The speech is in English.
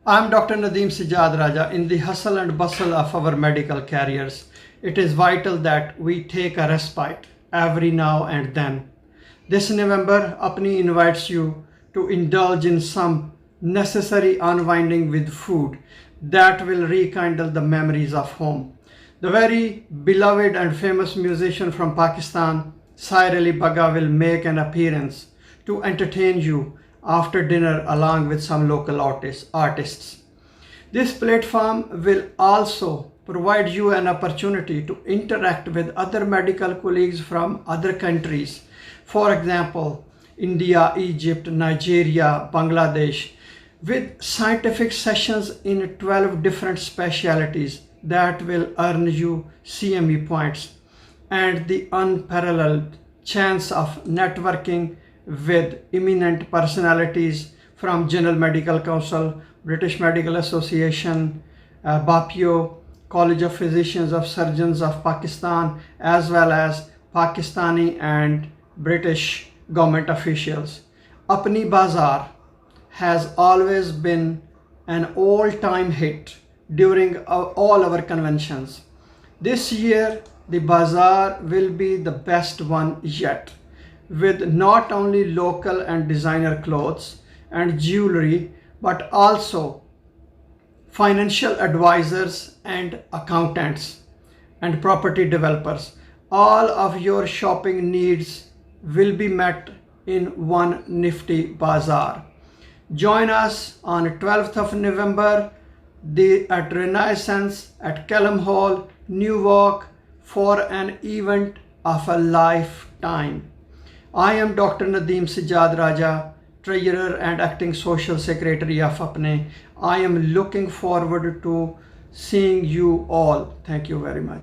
I'm Dr. Nadeem Sajjad Raja. In the hustle and bustle of our medical careers, it is vital that we take a respite every now and then. This November, APPNE invites you to indulge in some necessary unwinding with food that will rekindle the memories of home. The very beloved and famous musician from Pakistan, Sair Ali Bagga, will make an appearance to entertain you after dinner along with some local artists. This platform will also provide you an opportunity to interact with other medical colleagues from other countries. For example, India, Egypt, Nigeria, Bangladesh, with scientific sessions in 12 different specialties that will earn you CME points and the unparalleled chance of networking with eminent personalities from General Medical Council, British Medical Association, BAPIO, College of Physicians of Surgeons of Pakistan, as well as Pakistani and British government officials. APPNE Bazaar has always been an all-time hit during all our conventions. This year, the bazaar will be the best one yet, with not only local and designer clothes and jewelry, but also financial advisors and accountants and property developers. All of your shopping needs will be met in one nifty bazaar. Join us on 12th of November at Renaissance at Kellam Hall, Newark, for an event of a lifetime. I am Dr. Nadeem Sajjad Raja, Treasurer and Acting Social Secretary of APPNE. I am looking forward to seeing you all. Thank you very much.